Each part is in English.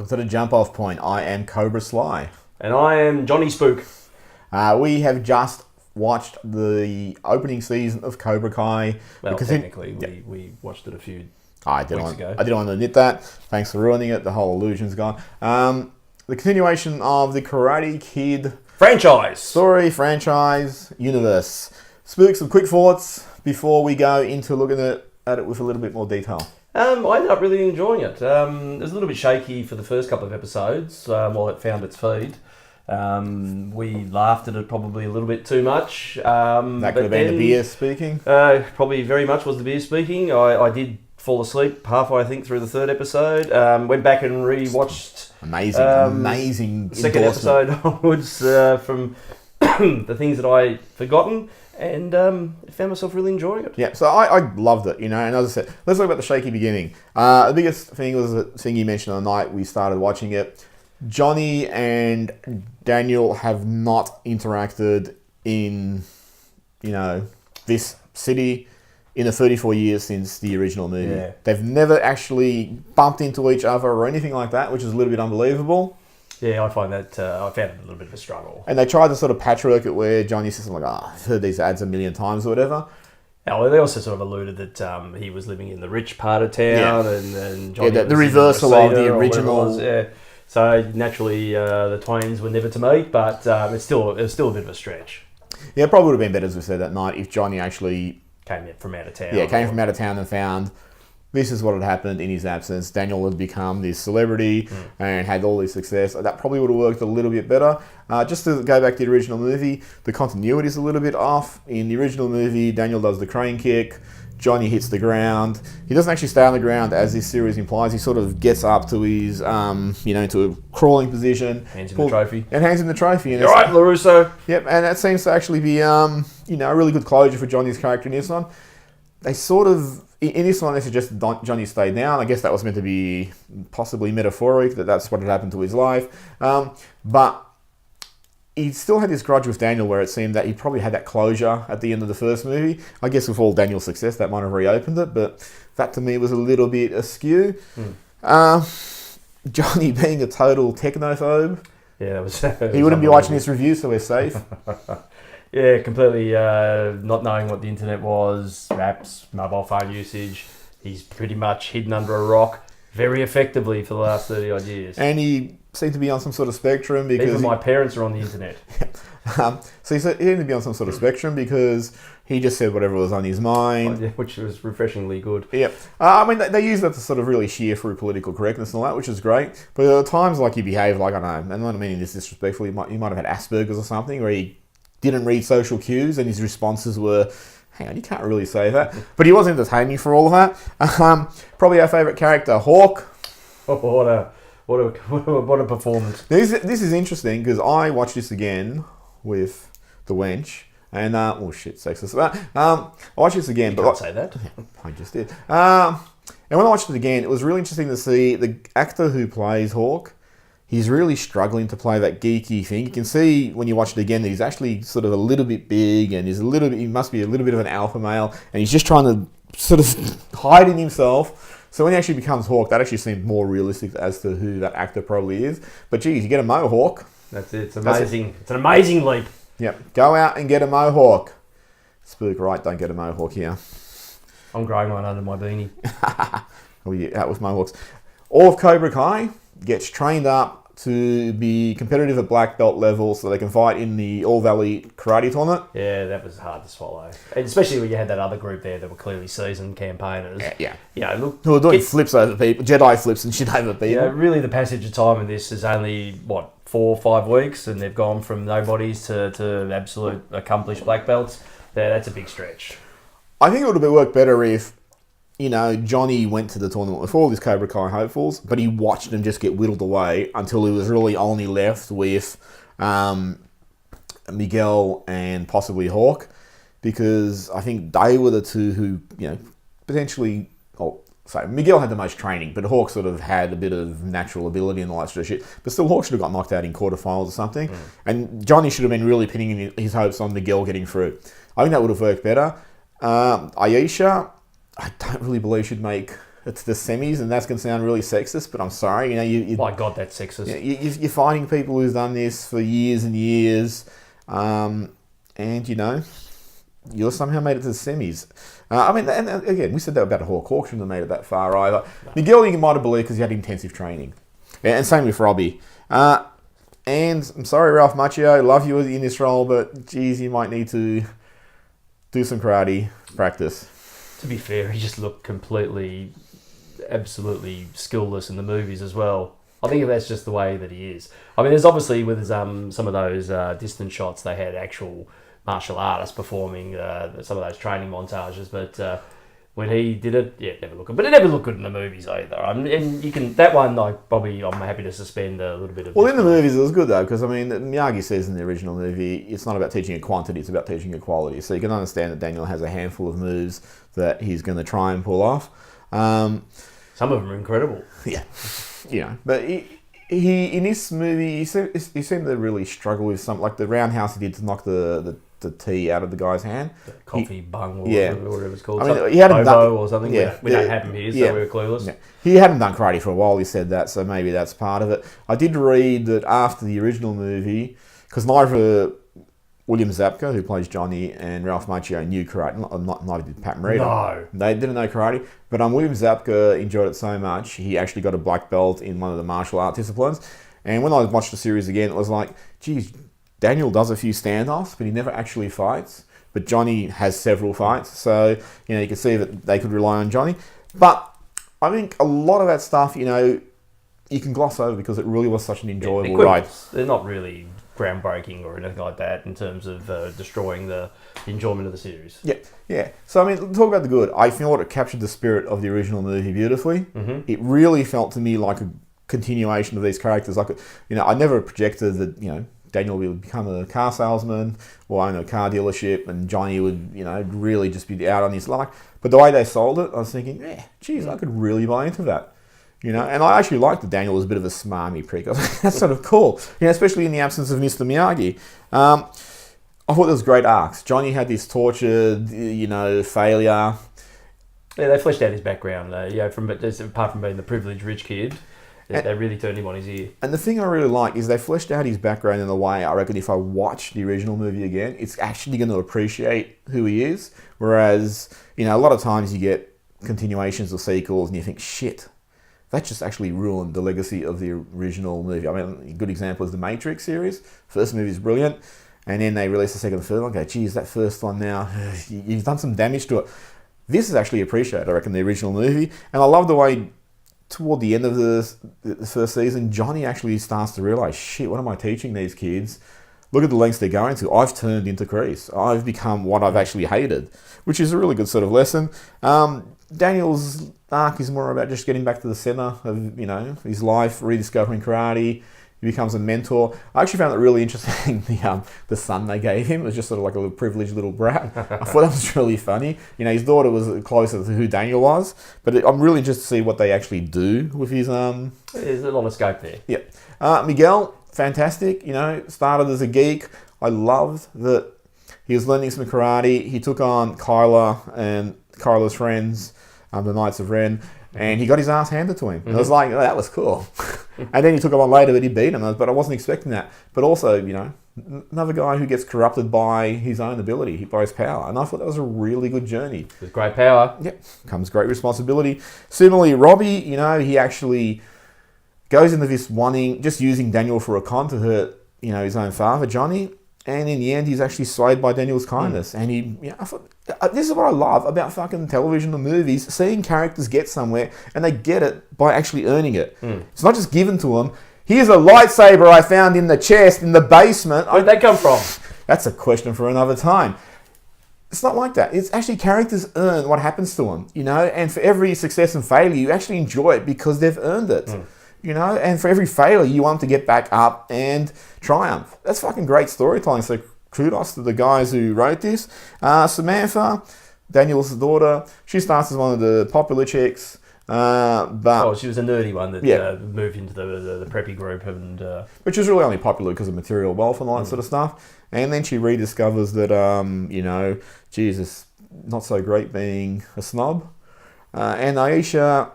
welcome to the Jump Off Point. I am Cobra Sly. And I am Johnny Spook. We have just watched the opening season of Cobra Kai. Well, technically, we watched it a few weeks ago. I didn't want to admit that. Thanks for ruining it. The whole illusion's gone. The continuation of the Karate Kid franchise universe. Spook, some quick thoughts before we go into looking at it with a little bit more detail. I ended up really enjoying it. It was a little bit shaky for the first couple of episodes while it found its feed. We laughed at it probably a little bit too much. That could have been the beer speaking? Probably very much was the beer speaking. I did fall asleep halfway, I think, through the third episode. Went back and re-watched... Amazing second episode onwards from the things that I'd forgotten. And found myself really enjoying it. Yeah, so I loved it, and as I said, let's talk about the shaky beginning. The biggest thing was the thing you mentioned on the night we started watching it. Johnny and Daniel have not interacted in, this city in the 34 years since the original movie. Yeah. They've never actually bumped into each other or anything like that, which is a little bit unbelievable. Yeah, I found it a little bit of a struggle. And they tried to sort of patchwork it where Johnny says something like, I've heard these ads a million times or whatever. Yeah, well, they also sort of alluded that he was living in the rich part of town, and Johnny the reversal of the original. Yeah, so naturally the twains were never to meet, but it was still a bit of a stretch. Yeah, it probably would have been better, as we said that night, if Johnny actually came from out of town. Yeah, came from out of town and found this is what had happened in his absence. Daniel had become this celebrity and had all this success. That probably would have worked a little bit better. Just to go back to the original movie, the continuity is a little bit off. In the original movie, Daniel does the crane kick. Johnny hits the ground. He doesn't actually stay on the ground, as this series implies. He sort of gets up to his, into a crawling position. Hands him the trophy. And hands him the trophy. And You're right, LaRusso. Yep, and that seems to actually be, a really good closure for Johnny's character in this one. They sort of... In this one, they suggested Johnny stayed down. I guess that was meant to be possibly metaphoric, that's what had happened to his life. But he still had this grudge with Daniel where it seemed that he probably had that closure at the end of the first movie. I guess with all Daniel's success, that might have reopened it, but that to me was a little bit askew. Johnny being a total technophobe. Yeah, it was he wouldn't be watching this review, so we're safe. Yeah, completely not knowing what the internet was, apps, mobile phone usage. He's pretty much hidden under a rock very effectively for the last 30 odd years. And he seemed to be on some sort of spectrum because... Even my parents are on the internet. So he seemed to be on some sort of spectrum because he just said whatever was on his mind. Which was refreshingly good. Yeah. They use that to sort of really shear through political correctness and all that, which is great. But there are times like he behaved like, I don't know, and I'm not meaning this disrespectfully, he might have had Asperger's or something, where he didn't read social cues and his responses were, hang on, you can't really say that. But he was entertaining for all of that. Probably our favourite character, Hawk. Oh, what a performance. This is interesting because I watched this again with the wench. And, sexist. I watched this again. You can't say that. I just did. And when I watched it again, it was really interesting to see the actor who plays Hawk. He's really struggling to play that geeky thing. You can see when you watch it again that he's actually sort of a little bit big and he must be a little bit of an alpha male, and he's just trying to sort of hide in himself. So when he actually becomes Hawk, that actually seemed more realistic as to who that actor probably is. But geez, you get a mohawk. That's it. It's amazing. It's an amazing leap. Yep. Go out and get a mohawk. Spook, right? Don't get a mohawk here. I'm growing one under my beanie. Out with mohawks. All of Cobra Kai gets trained up to be competitive at black belt level so they can fight in the All Valley Karate Tournament. Yeah, that was hard to swallow. And especially when you had that other group there that were clearly seasoned campaigners. Yeah. Look, who were doing flips over people, Jedi flips and shit over people. Yeah, really the passage of time in this is only, 4 or 5 weeks, and they've gone from nobodies to absolute accomplished black belts. That's a big stretch. I think it would have worked better if Johnny went to the tournament with all his Cobra Kai hopefuls, but he watched them just get whittled away until he was really only left with Miguel and possibly Hawk, because I think they were the two who, potentially... So Miguel had the most training, but Hawk sort of had a bit of natural ability and all that sort of shit. But still, Hawk should have got knocked out in quarterfinals or something. And Johnny should have been really pinning his hopes on Miguel getting through. I think that would have worked better. Aisha, I don't really believe she'd make to the semis, and that's going to sound really sexist, but I'm sorry. You know, My God, that's sexist. you're fighting people who've done this for years and years, and you know, you somehow made it to the semis. I mean, and again, we said that about Hawk. Hawk shouldn't have made it that far either. Miguel, you might have believed because he had intensive training, and same with Robbie. And I'm sorry, Ralph Macchio, love you in this role, but geez, you might need to do some karate practice. To be fair, he just looked absolutely skillless in the movies as well. I think that's just the way that he is. I mean, there's obviously with some of those distant shots, they had actual martial artists performing some of those training montages, but when he did it, yeah, it never looked good. But it never looked good in the movies either. And you can that one, I'm happy to suspend a little bit of. Well, in the movies, it was good though, because I mean, Miyagi says in the original movie, it's not about teaching a quantity; it's about teaching a quality. So you can understand that Daniel has a handful of moves that he's going to try and pull off. Some of them are incredible. Yeah, you know, but he in this movie, he seemed to really struggle with something like the roundhouse he did to knock the tea out of the guy's hand. The coffee bung or whatever it's called. I mean, he hadn't done or something. Yeah, we don't have him here, so we were clueless. Yeah. He hadn't done karate for a while, he said that, so maybe that's part of it. I did read that after the original movie, because neither William Zabka, who plays Johnny, and Ralph Macchio knew karate. Neither did Pat Morita. No. They didn't know karate. But William Zabka enjoyed it so much, he actually got a black belt in one of the martial art disciplines. And when I watched the series again, it was like, geez, Daniel does a few standoffs, but he never actually fights. But Johnny has several fights. So, you know, you can see that they could rely on Johnny. But I think a lot of that stuff, you know, you can gloss over because it really was such an enjoyable ride. They're not really groundbreaking or anything like that in terms of destroying the enjoyment of the series. Yeah. So, I mean, talk about the good. I feel it captured the spirit of the original movie beautifully. Mm-hmm. It really felt to me like a continuation of these characters. Like, you know, I never projected that, you know, Daniel would become a car salesman or own a car dealership, and Johnny would, you know, really just be out on his luck. But the way they sold it, I was thinking, geez, I could really buy into that. You know, and I actually liked that Daniel was a bit of a smarmy prick. I was like, that's sort of cool. You know, especially in the absence of Mr. Miyagi. I thought there was great arcs. Johnny had this tortured, you know, failure. Yeah, they fleshed out his background. You know, apart from being the privileged rich kid. They really turned him on his ear. And the thing I really like is they fleshed out his background in a way I reckon if I watch the original movie again, it's actually going to appreciate who he is. Whereas, you know, a lot of times you get continuations or sequels and you think, shit, that just actually ruined the legacy of the original movie. I mean, a good example is the Matrix series. First movie is brilliant. And then they release the second and third one. I go, geez, that first one now, you've done some damage to it. This is actually appreciated, I reckon, the original movie. And I love the way toward the end of the first season, Johnny actually starts to realise, shit, what am I teaching these kids? Look at the lengths they're going to. I've turned into Kreese. I've become what I've actually hated, which is a really good sort of lesson. Daniel's arc is more about just getting back to the centre of, you know, his life, rediscovering karate. He becomes a mentor. I actually found it really interesting, the son they gave him. It was just sort of like a little privileged little brat. I thought that was really funny. You know, his daughter was closer to who Daniel was, but I'm really interested to see what they actually do with his... There's a lot of scope there. Yeah. Miguel, fantastic. You know, started as a geek. I loved that he was learning some karate. He took on Kyla and Kyla's friends, the Knights of Ren, and he got his ass handed to him. Mm-hmm. I was like, oh, that was cool. And then he took him on later, but he beat him. But I wasn't expecting that. But also, you know, another guy who gets corrupted by his own ability, by his power. And I thought that was a really good journey. With great power. Yep. Comes great responsibility. Similarly, Robbie, you know, he actually goes into this just using Daniel for a con to hurt, you know, his own father, Johnny. And in the end, he's actually swayed by Daniel's kindness. And I thought, this is what I love about fucking television and movies, seeing characters get somewhere and they get it by actually earning it. It's not just given to them. Here's a lightsaber I found in the chest in the basement. Where'd that come from? That's a question for another time. It's not like that. It's actually characters earn what happens to them, you know, and for every success and failure, you actually enjoy it because they've earned it. You know, and for every failure, you want to get back up and triumph. That's fucking great storytelling. So kudos to the guys who wrote this. Samantha, Daniel's daughter, she starts as one of the popular chicks. But she was a nerdy one that moved into the preppy group. Which is really only popular because of material wealth and all that sort of stuff. And then she rediscovers that, you know, Jesus, not so great being a snob. And Aisha,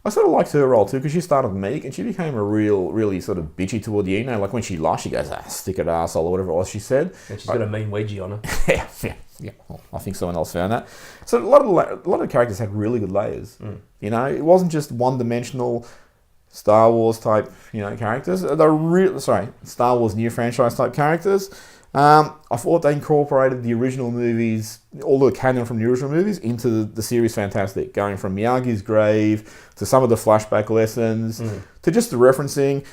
I sort of liked her role too because she started meek and she became a really sort of bitchy toward the end. Like when she lost, she goes, stick it arsehole or whatever it was she said. And she's got a mean wedgie on her. Yeah. Well, I think someone else found that. So a lot of the characters had really good layers. You know, it wasn't just one-dimensional Star Wars type, characters. Star Wars new franchise type characters. I thought they incorporated the original movies, all the canon from the original movies, into the series fantastic. Going from Miyagi's grave to some of the flashback lessons to just the referencing.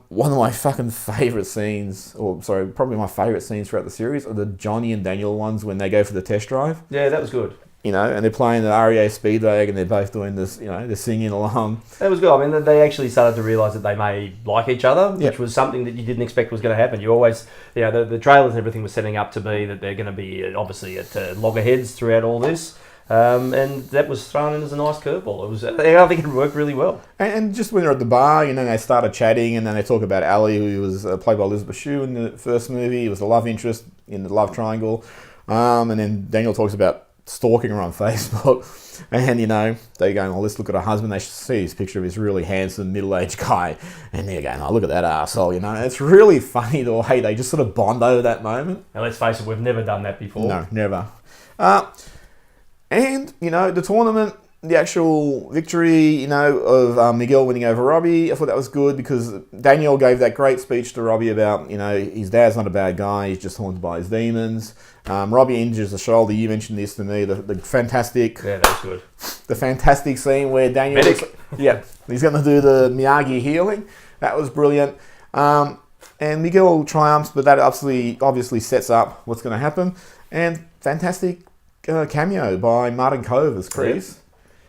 One of my fucking favourite scenes, probably my favourite scenes throughout the series are the Johnny and Daniel ones when they go for the test drive. Yeah, that was good. And they're playing the REA Speedway and they're both doing this, they're singing along. That was good. I mean, they actually started to realise that they may like each other, which was something that you didn't expect was going to happen. You always, the trailers and everything was setting up to be that they're going to be obviously at loggerheads throughout all this. And that was thrown in as a nice curveball. I think it worked really well. And just when they're at the bar, they started chatting and then they talk about Ali, who was played by Elizabeth Shue in the first movie. He was the love interest in the love triangle. And then Daniel talks about stalking her on Facebook, and they're going, let's look at her husband. They see his picture of this really handsome middle-aged guy, and they're going, look at that arsehole. It's really funny the way they just sort of bond over that moment. And let's face it, we've never done that before. No, never. And the tournament, the actual victory, of Miguel winning over Robbie, I thought that was good because Daniel gave that great speech to Robbie about, his dad's not a bad guy, he's just haunted by his demons. Robbie injures the shoulder. You mentioned this to me, the fantastic... Yeah, that was good. The fantastic scene where Daniel... he's going to do the Miyagi healing. That was brilliant. And Miguel triumphs, but that obviously sets up what's going to happen. And fantastic cameo by Martin Kove as Kreese.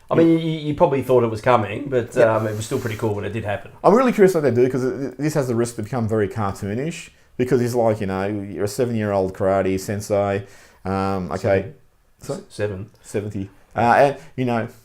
I mean, you probably thought it was coming, but it was still pretty cool when it did happen. I'm really curious what they do because this has the risk to become very cartoonish. Because he's like, you're a 7-year-old karate sensei. Okay. 70. And,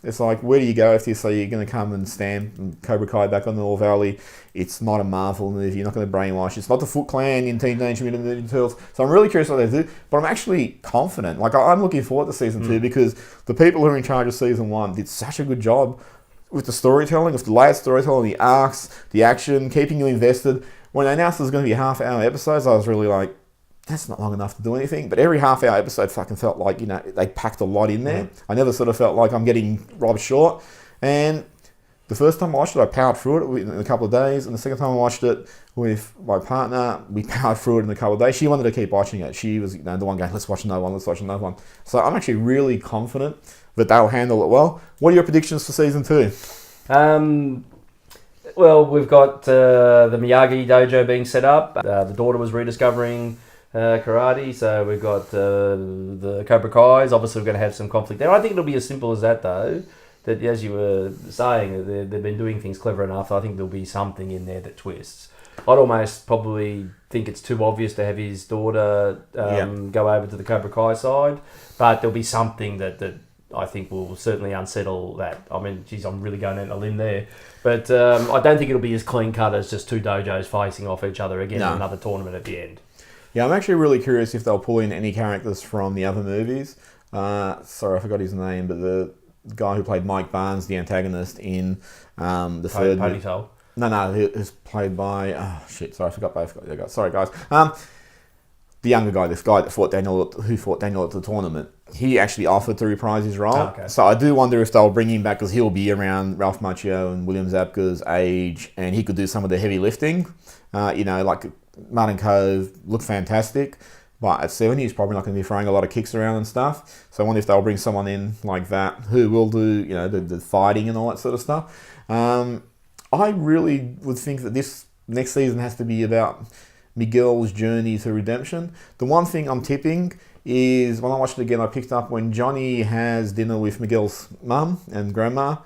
it's like, where do you go after you say you're going to come and stand Cobra Kai back on the All Valley? It's not a Marvel movie. You're not going to brainwash. It's not the Foot Clan in Teenage Mutant Ninja Turtles. So I'm really curious what they do. But I'm actually confident. Like, I'm looking forward to season 2 because the people who are in charge of season 1 did such a good job with the storytelling, with the layered storytelling, the arcs, the action, keeping you invested. When they announced there was going to be half-hour episodes, I was really like, that's not long enough to do anything. But every half-hour episode fucking felt like, they packed a lot in there. I never sort of felt like I'm getting robbed short. And the first time I watched it, I powered through it in a couple of days. And the second time I watched it with my partner, we powered through it in a couple of days. She wanted to keep watching it. She was the one going, let's watch another one. So I'm actually really confident that they'll handle it well. What are your predictions for season 2? Well, we've got the Miyagi dojo being set up. The daughter was rediscovering karate, so we've got the Cobra Kai's. Obviously, we're going to have some conflict there. I think it'll be as simple as that, though. That, as you were saying, they've been doing things clever enough. I think there'll be something in there that twists. I'd almost probably think it's too obvious to have his daughter go over to the Cobra Kai side, but there'll be something that I think will certainly unsettle that. I mean, geez, I'm really going out on a limb there. But I don't think it'll be as clean cut as just two dojos facing off each other again in another tournament at the end. Yeah, I'm actually really curious if they'll pull in any characters from the other movies. Sorry, I forgot his name, but the guy who played Mike Barnes, the antagonist in the third movie. Ponytail. No, who's played by... Oh, shit, sorry, I forgot both. Sorry, guys. The younger guy, this guy that fought Daniel at the tournament, he actually offered to reprise his role. Oh, okay. So I do wonder if they'll bring him back because he'll be around Ralph Macchio and William Zabka's age, and he could do some of the heavy lifting. Like Martin Kove looked fantastic, but at 70 he's probably not going to be throwing a lot of kicks around and stuff. So I wonder if they'll bring someone in like that who will do the fighting and all that sort of stuff. I really would think that this next season has to be about Miguel's journey to redemption. The one thing I'm tipping is, when I watched it again, I picked up when Johnny has dinner with Miguel's mum and grandma,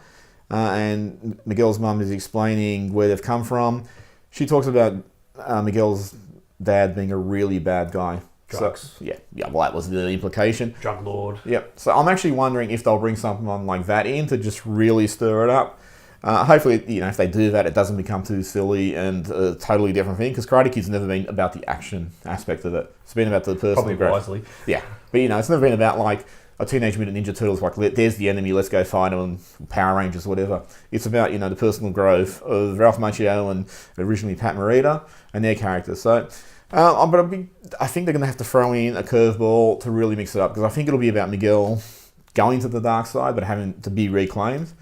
and Miguel's mum is explaining where they've come from. She talks about Miguel's dad being a really bad guy. Drugs. So, well, that was the implication. Drug lord. Yep. So I'm actually wondering if they'll bring something on like that in to just really stir it up. Hopefully, if they do that, it doesn't become too silly and a totally different thing. Because Karate Kid's never been about the action aspect of it. It's been about the personal Probably growth. wisely. Yeah, but it's never been about like a Teenage Mutant Ninja Turtles. Like, there's the enemy, let's go fight them. Power Rangers, whatever. It's about the personal growth of Ralph Macchio and originally Pat Morita and their characters. So. But I think they're going to have to throw in a curveball to really mix it up, because I think it'll be about Miguel going to the dark side but having to be reclaimed.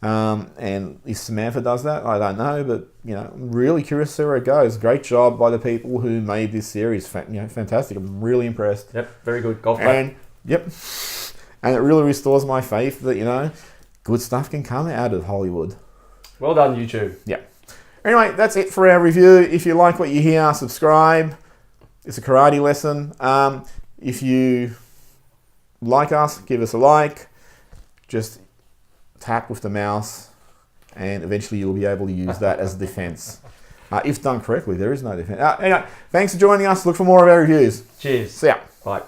And if Samantha does that, I don't know, but I'm really curious to see where it goes. Great job by the people who made this series. Fantastic. I'm really impressed. Yep, very good. Golf clap. And it really restores my faith that good stuff can come out of Hollywood. Well done, YouTube. Yeah. Anyway, that's it for our review. If you like what you hear, subscribe. It's a karate lesson. If you like us, give us a like. Just tap with the mouse, and eventually you'll be able to use that as a defense. If done correctly, there is no defense. Anyway, thanks for joining us. Look for more of our reviews. Cheers. See ya. Bye.